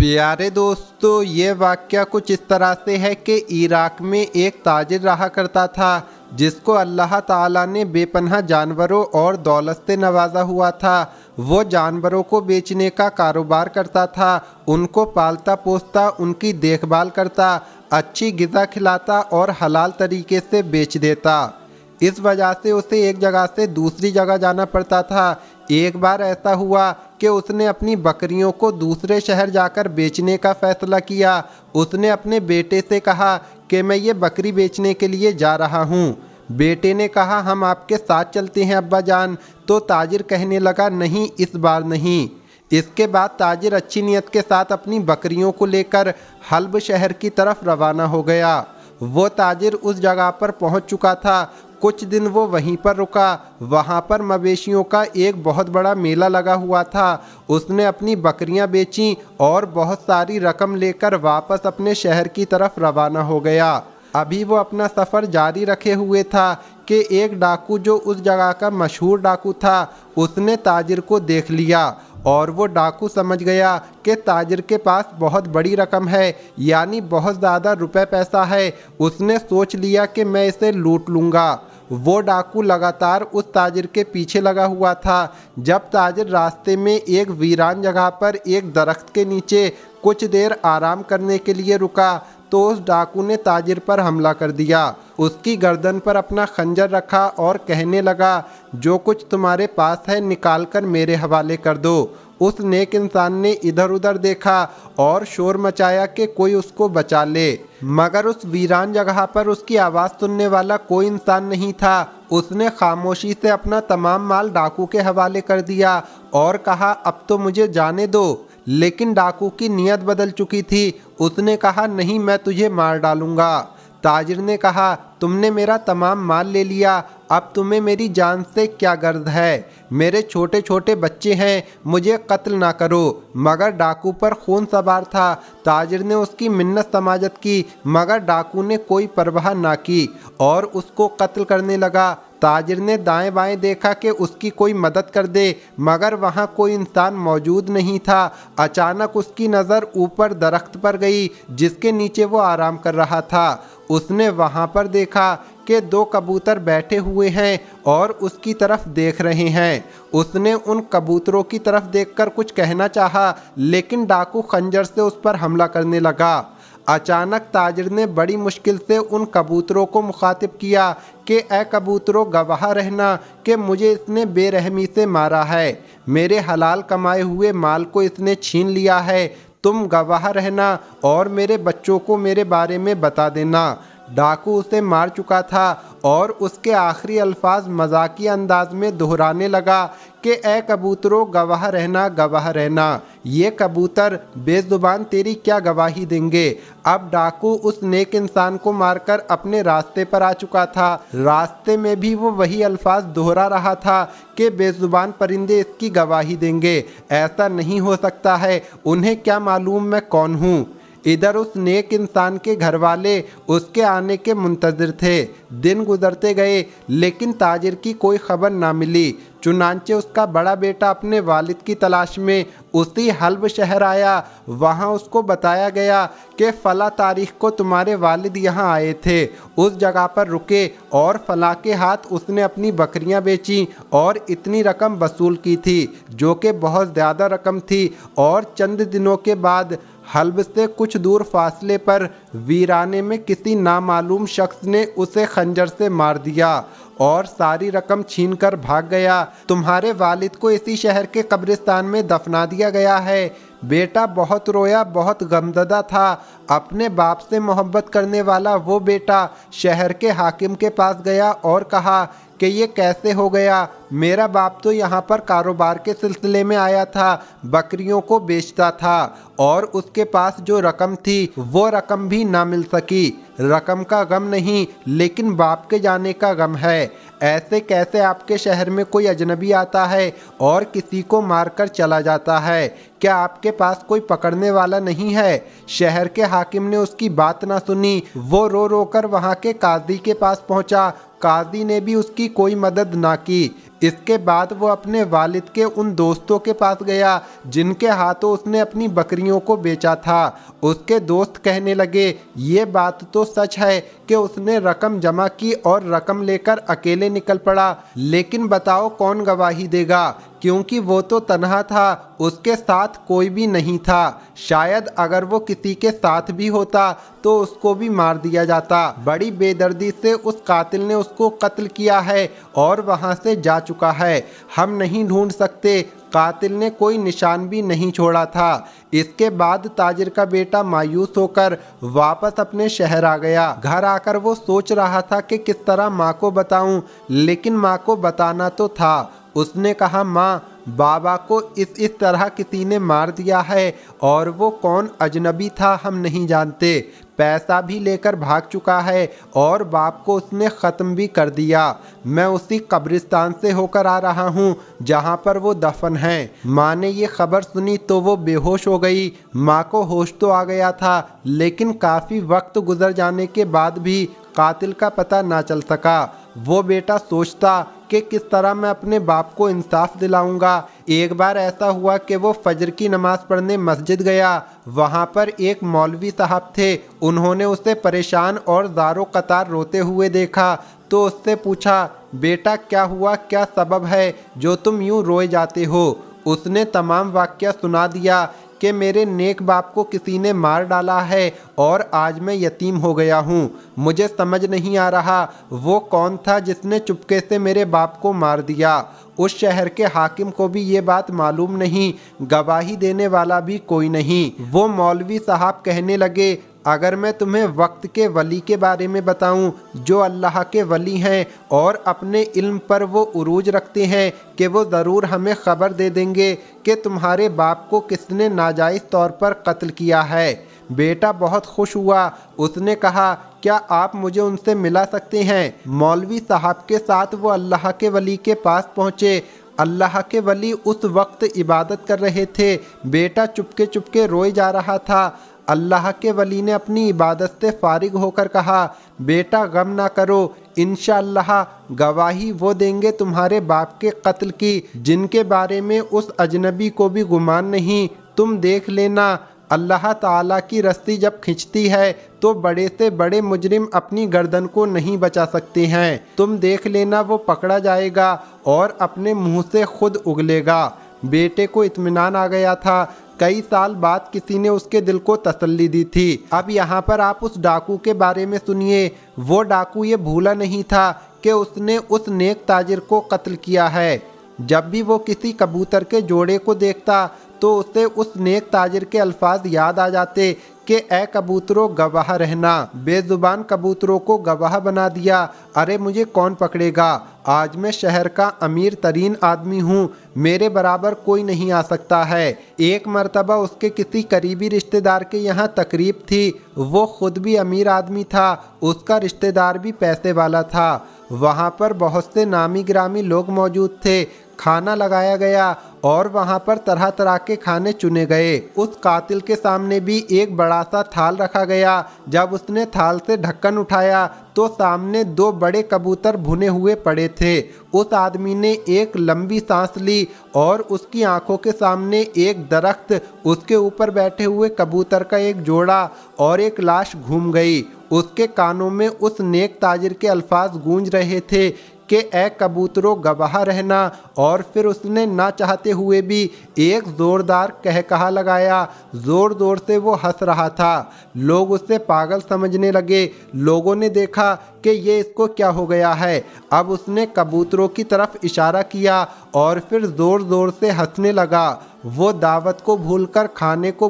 प्यारे दोस्तों, ये वाक़या कुछ इस तरह से है कि इराक में एक ताजिर रहा करता था जिसको अल्लाह ताला ने बेपनाह जानवरों और दौलत से नवाजा हुआ था। वो जानवरों को बेचने का कारोबार करता था, उनको पालता पोसता, उनकी देखभाल करता, अच्छी ग़िज़ा खिलाता और हलाल तरीके से बेच देता। इस वजह से उसे एक जगह से दूसरी जगह जाना पड़ता था। एक बार ऐसा हुआ कि उसने अपनी बकरियों को दूसरे शहर जाकर बेचने का फैसला किया। उसने अपने बेटे से कहा कि मैं ये बकरी बेचने के लिए जा रहा हूँ। बेटे ने कहा, हम आपके साथ चलते हैं अब्बा जान। तो ताजिर कहने लगा, नहीं, इस बार नहीं। इसके बाद ताजिर अच्छी नीयत के साथ अपनी बकरियों को लेकर हल्ब शहर की तरफ रवाना हो गया। वो ताजिर उस जगह पर पहुंच चुका था। कुछ दिन वो वहीं पर रुका। वहाँ पर मवेशियों का एक बहुत बड़ा मेला लगा हुआ था। उसने अपनी बकरियां बेचीं और बहुत सारी रकम लेकर वापस अपने शहर की तरफ रवाना हो गया। अभी वो अपना सफ़र जारी रखे हुए था कि एक डाकू जो उस जगह का मशहूर डाकू था, उसने ताजिर को देख लिया और वो डाकू समझ गया कि ताजिर के पास बहुत बड़ी रकम है, यानी बहुत ज़्यादा रुपए पैसा है। उसने सोच लिया कि मैं इसे लूट लूँगा। वो डाकू लगातार उस ताजिर के पीछे लगा हुआ था। जब ताजिर रास्ते में एक वीरान जगह पर एक दरख्त के नीचे कुछ देर आराम करने के लिए रुका तो उस डाकू ने ताजिर पर हमला कर दिया। उसकी गर्दन पर अपना खंजर रखा और कहने लगा, जो कुछ तुम्हारे पास है निकाल कर मेरे हवाले कर दो। उस नेक इंसान ने इधर उधर देखा और शोर मचाया कि कोई उसको बचा ले, मगर उस वीरान जगह पर उसकी आवाज़ सुनने वाला कोई इंसान नहीं था। उसने खामोशी से अपना तमाम माल डाकू के हवाले कर दिया और कहा, अब तो मुझे जाने दो। लेकिन डाकू की नीयत बदल चुकी थी। उसने कहा, नहीं, मैं तुझे मार डालूंगा। ताजिर ने कहा, तुमने मेरा तमाम माल ले लिया, अब तुम्हें मेरी जान से क्या गर्ज है? मेरे छोटे छोटे बच्चे हैं, मुझे कत्ल ना करो। मगर डाकू पर खून सवार था। ताजिर ने उसकी मिन्नत समाजत की, मगर डाकू ने कोई परवाह ना की और उसको कत्ल करने लगा। ताजिर ने दाएं बाएं देखा कि उसकी कोई मदद कर दे, मगर वहाँ कोई इंसान मौजूद नहीं था। अचानक उसकी नज़र ऊपर दरख्त पर गई जिसके नीचे वो आराम कर रहा था। उसने वहाँ पर देखा कि दो कबूतर बैठे हुए हैं और उसकी तरफ देख रहे हैं। उसने उन कबूतरों की तरफ देखकर कुछ कहना चाहा, लेकिन डाकू खंजर से उस पर हमला करने लगा। अचानक ताजिर ने बड़ी मुश्किल से उन कबूतरों को मुखातिब किया कि ए कबूतरों, गवाह रहना कि मुझे इसने बेरहमी से मारा है। मेरे हलाल कमाए हुए माल को इसने छीन लिया है। तुम गवाह रहना और मेरे बच्चों को मेरे बारे में बता देना। डाकू उसे मार चुका था और उसके आखिरी अल्फाज मजाकी अंदाज में दोहराने लगा कि ए कबूतरों, गवाह रहना, गवाह रहना। ये कबूतर बेजुबान तेरी क्या गवाही देंगे? अब डाकू उस नेक इंसान को मारकर अपने रास्ते पर आ चुका था। रास्ते में भी वो वही अल्फाज दोहरा रहा था कि बेजुबान परिंदे इसकी गवाही देंगे। ऐसा नहीं हो सकता है, उन्हें क्या मालूम मैं कौन हूँ। इधर उस नेक इंसान के घर वाले उसके आने के मुंतज़िर थे। दिन गुजरते गए लेकिन ताजिर की कोई खबर ना मिली। चुनांचे उसका बड़ा बेटा अपने वालिद की तलाश में उसी हल्ब शहर आया। वहाँ उसको बताया गया कि फ़ला तारीख को तुम्हारे वालिद यहाँ आए थे, उस जगह पर रुके और फ़ला के हाथ उसने अपनी बकरियाँ बेचीं और इतनी रकम वसूल की थी, जो कि बहुत ज़्यादा रकम थी। और चंद दिनों के बाद हल्ब से कुछ दूर फासले पर वीराने में किसी नामालूम शख्स ने उसे खंजर से मार दिया और सारी रकम छीनकर भाग गया। तुम्हारे वालिद को इसी शहर के कब्रिस्तान में दफना दिया गया है। बेटा बहुत रोया, बहुत गमज़दा था। अपने बाप से मोहब्बत करने वाला वो बेटा शहर के हाकिम के पास गया और कहा कि ये कैसे हो गया? मेरा बाप तो यहाँ पर कारोबार के सिलसिले में आया था, बकरियों को बेचता था और उसके पास जो रकम थी वो रकम भी ना मिल सकी। रकम का गम नहीं, लेकिन बाप के जाने का गम है। ऐसे कैसे आपके शहर में कोई अजनबी आता है और किसी को मारकर चला जाता है? क्या आपके पास कोई पकड़ने वाला नहीं है? शहर के हाकिम ने उसकी बात ना सुनी। वो रो रो कर वहाँ के काजी के पास पहुँचा। काजी ने भी उसकी कोई मदद ना की। इसके बाद वो अपने वालिद के उन दोस्तों के पास गया जिनके हाथों उसने अपनी बकरियों को बेचा था। उसके दोस्त कहने लगे, ये बात तो सच है कि उसने रकम जमा की और रकम लेकर अकेले निकल पड़ा, लेकिन बताओ कौन गवाही देगा, क्योंकि वो तो तन्हा था, उसके साथ कोई भी नहीं था। शायद अगर वो किसी के साथ भी होता तो उसको भी मार दिया जाता। बड़ी बेदर्दी से उस कातिल ने उसको कत्ल किया है और वहाँ से जा चुका है। हम नहीं ढूंढ सकते, कातिल ने कोई निशान भी नहीं छोड़ा था। इसके बाद ताजिर का बेटा मायूस होकर वापस अपने शहर आ गया। घर आकर वो सोच रहा था कि किस तरह माँ को बताऊं, लेकिन माँ को बताना तो था। उसने कहा, माँ, बाबा को इस तरह किसी ने मार दिया है और वो कौन अजनबी था हम नहीं जानते। पैसा भी लेकर भाग चुका है और बाप को उसने ख़त्म भी कर दिया। मैं उसी कब्रिस्तान से होकर आ रहा हूँ जहाँ पर वो दफन है। माँ ने ये खबर सुनी तो वो बेहोश हो गई। माँ को होश तो आ गया था, लेकिन काफ़ी वक्त गुजर जाने के बाद भी कातिल का पता ना चल सका। वो बेटा सोचता कि किस तरह मैं अपने बाप को इंसाफ दिलाऊंगा। एक बार ऐसा हुआ कि वो फजर की नमाज पढ़ने मस्जिद गया। वहाँ पर एक मौलवी साहब थे। उन्होंने उसे परेशान और ज़ारो कतार रोते हुए देखा तो उससे पूछा, बेटा क्या हुआ, क्या सबब है जो तुम यूँ रोए जाते हो। उसने तमाम वाक़या सुना दिया कि मेरे नेक बाप को किसी ने मार डाला है और आज मैं यतीम हो गया हूँ। मुझे समझ नहीं आ रहा वो कौन था जिसने चुपके से मेरे बाप को मार दिया। उस शहर के हाकिम को भी ये बात मालूम नहीं, गवाही देने वाला भी कोई नहीं। वो मौलवी साहब कहने लगे, अगर मैं तुम्हें वक्त के वली के बारे में बताऊं जो अल्लाह के वली हैं और अपने इल्म पर वो उरूज रखते हैं कि वो ज़रूर हमें ख़बर दे देंगे कि तुम्हारे बाप को किसने नाजायज़ तौर पर कत्ल किया है। बेटा बहुत खुश हुआ। उसने कहा, क्या आप मुझे उनसे मिला सकते हैं। मौलवी साहब के साथ वो अल्लाह के वली के पास पहुँचे। अल्लाह के वली उस वक्त इबादत कर रहे थे। बेटा चुपके चुपके रोए जा रहा था। अल्लाह के वली ने अपनी इबादत से फारिग होकर कहा, बेटा गम ना करो, इंशाअल्लाह गवाही वो देंगे तुम्हारे बाप के कत्ल की जिनके बारे में उस अजनबी को भी गुमान नहीं। तुम देख लेना, अल्लाह ताला की रस्सी जब खिंचती है तो बड़े से बड़े मुजरिम अपनी गर्दन को नहीं बचा सकते हैं। तुम देख लेना वो पकड़ा जाएगा और अपने मुंह से खुद उगलेगा। बेटे को इत्मीनान आ गया था। कई साल बाद किसी ने उसके दिल को तसल्ली दी थी। अब यहाँ पर आप उस डाकू के बारे में सुनिए। वो डाकू ये भूला नहीं था कि उसने उस नेक ताजिर को कत्ल किया है। जब भी वो किसी कबूतर के जोड़े को देखता तो उसे उस नेक ताजिर के अल्फाज याद आ जाते कि ए कबूतरों गवाह रहना। बेजुबान कबूतरों को गवाह बना दिया। अरे मुझे कौन पकड़ेगा, आज मैं शहर का अमीर तरीन आदमी हूँ, मेरे बराबर कोई नहीं आ सकता है। एक मर्तबा उसके किसी करीबी रिश्तेदार के यहाँ तकरीब थी। वो खुद भी अमीर आदमी था, उसका रिश्तेदार भी पैसे वाला था। वहाँ पर बहुत से नामी गिरामी लोग मौजूद थे। खाना लगाया गया और वहाँ पर तरह तरह के खाने चुने गए। उस कातिल के सामने भी एक बड़ा सा थाल रखा गया। जब उसने थाल से ढक्कन उठाया तो सामने दो बड़े कबूतर भुने हुए पड़े थे। उस आदमी ने एक लंबी सांस ली और उसकी आंखों के सामने एक दरख्त, उसके ऊपर बैठे हुए कबूतर का एक जोड़ा और एक लाश घूम गई। उसके कानों में उस नेक ताजिर के अल्फाज गूंज रहे थे कि ए कबूतरों गवाह रहना। और फिर उसने ना चाहते हुए भी एक ज़ोरदार कहकहा लगाया। ज़ोर ज़ोर से वो हंस रहा था। लोग उसे पागल समझने लगे। लोगों ने देखा कि ये इसको क्या हो गया है। अब उसने कबूतरों की तरफ इशारा किया और फिर ज़ोर ज़ोर से हंसने लगा। वो दावत को भूलकर खाने को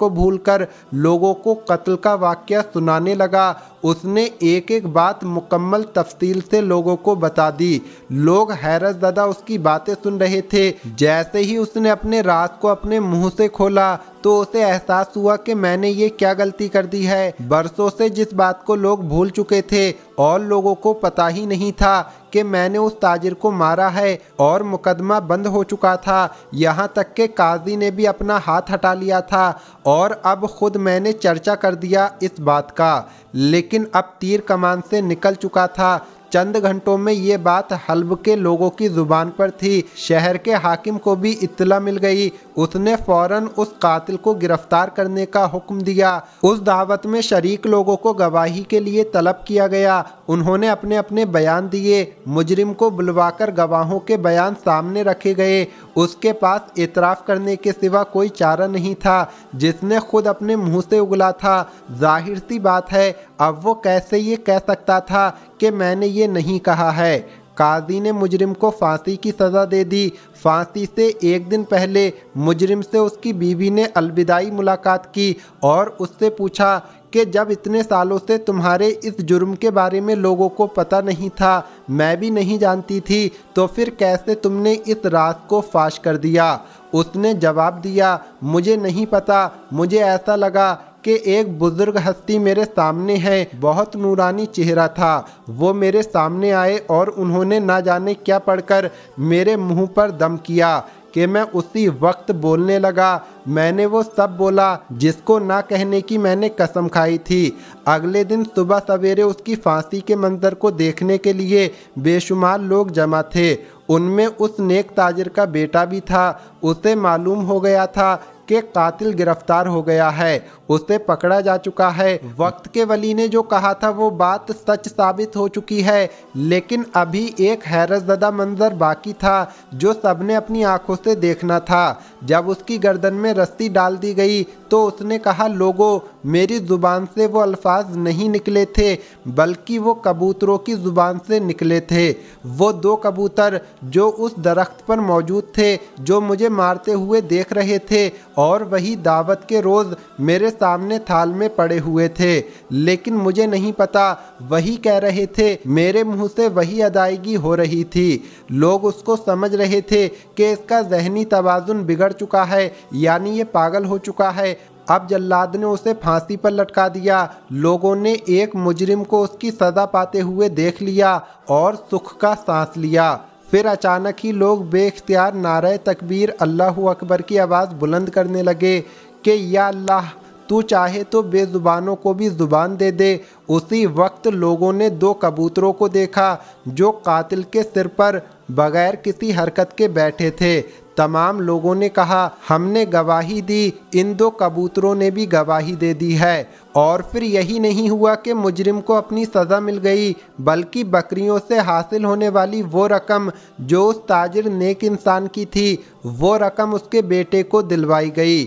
भूलकर लोगों को कत्ल का वाक़या सुनाने लगा। उसने एक एक बात मुकम्मल तफसील से लोगों को बता दी। लोग हैरत ज़दा उसकी बातें सुन रहे थे। जैसे ही उसने अपने राज को अपने मुंह से खोला तो उसे एहसास हुआ कि मैंने ये क्या गलती कर दी है। बरसों से जिस बात को लोग भूल चुके थे और लोगों को पता ही नहीं था कि मैंने उस ताजिर को मारा है और मुकदमा बंद हो चुका था। यहाँ तक कि काजी ने भी अपना हाथ हटा लिया था और अब खुद मैंने चर्चा कर दिया इस बात का। लेकिन अब तीर कमान से निकल चुका था। चंद घंटों में ये बात हल्ब के लोगों की जुबान पर थी। शहर के हाकिम को भी इत्तला मिल गई। उसने फौरन उस कातिल को गिरफ्तार करने का हुक्म दिया। उस दावत में शरीक लोगों को गवाही के लिए तलब किया गया। उन्होंने अपने अपने बयान दिए। मुजरिम को बुलवाकर गवाहों के बयान सामने रखे गए। उसके पास एतराफ़ करने के सिवा कोई चारा नहीं था, जिसने खुद अपने मुंह से उगला था। जाहिर सी बात है, अब वो कैसे ये कह सकता था कि मैंने ये नहीं कहा है। काजी ने मुजरिम को फांसी की सज़ा दे दी। फांसी से एक दिन पहले मुजरिम से उसकी बीवी ने अलविदाई मुलाकात की और उससे पूछा कि जब इतने सालों से तुम्हारे इस जुर्म के बारे में लोगों को पता नहीं था, मैं भी नहीं जानती थी, तो फिर कैसे तुमने इस राज को फाश कर दिया? उसने जवाब दिया, मुझे नहीं पता, मुझे ऐसा लगा कि एक बुजुर्ग हस्ती मेरे सामने है। बहुत नूरानी चेहरा था। वो मेरे सामने आए और उन्होंने ना जाने क्या पढ़कर मेरे मुंह पर दम किया कि मैं उसी वक्त बोलने लगा। मैंने वो सब बोला जिसको ना कहने की मैंने कसम खाई थी। अगले दिन सुबह सवेरे उसकी फांसी के मंजर को देखने के लिए बेशुमार लोग जमा थे। उनमें उस नेक ताजिर का बेटा भी था। उसे मालूम हो गया था कि कातिल गिरफ्तार हो गया है, उसे पकड़ा जा चुका है। वक्त के वली ने जो कहा था वो बात सच साबित हो चुकी है, लेकिन अभी एक हैरतज़दा मंजर बाकी था जो सबने अपनी आंखों से देखना था। जब उसकी गर्दन में रस्सी डाल दी गई तो उसने कहा, लोगों, मेरी ज़ुबान से वो अल्फाज नहीं निकले थे, बल्कि वो कबूतरों की ज़ुबान से निकले थे। वो 2 कबूतर जो उस दरख्त पर मौजूद थे, जो मुझे मारते हुए देख रहे थे, और वही दावत के रोज़ मेरे सामने थाल में पड़े हुए थे, लेकिन मुझे नहीं पता वही कह रहे थे, मेरे मुंह से वही अदायगी हो रही थी। लोग उसको समझ रहे थे कि इसका ज़हनी तवाज़ुन बिगड़ चुका है, यानी ये पागल हो चुका है। अब जल्लाद ने उसे फांसी पर लटका दिया। लोगों ने एक मुजरिम को उसकी सज़ा पाते हुए देख लिया और सुख का सांस लिया। फिर अचानक ही लोग बेख्तियार नारे तकबीर अल्लाहु अकबर की आवाज़ बुलंद करने लगे कि या अल्लाह, तू चाहे तो बेज़ुबानों को भी ज़ुबान दे दे। उसी वक्त लोगों ने 2 कबूतरों को देखा जो कातिल के सिर पर बगैर किसी हरकत के बैठे थे। तमाम लोगों ने कहा, हमने गवाही दी, इन 2 कबूतरों ने भी गवाही दे दी है। और फिर यही नहीं हुआ कि मुजरिम को अपनी सज़ा मिल गई, बल्कि बकरियों से हासिल होने वाली वो रकम जो उस ताजिर नेक इंसान की थी, वो रकम उसके बेटे को दिलवाई गई।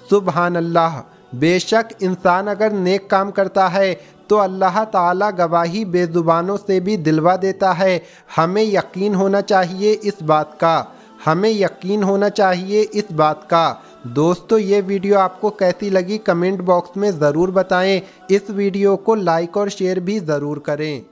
सुबहान अल्लाह, बेशक इंसान अगर नेक काम करता है तो अल्लाह ताला गवाही बेज़ुबानों से भी दिलवा देता है। हमें यकीन होना चाहिए इस बात का, हमें यकीन होना चाहिए इस बात का। दोस्तों, ये वीडियो आपको कैसी लगी कमेंट बॉक्स में ज़रूर बताएं। इस वीडियो को लाइक और शेयर भी ज़रूर करें।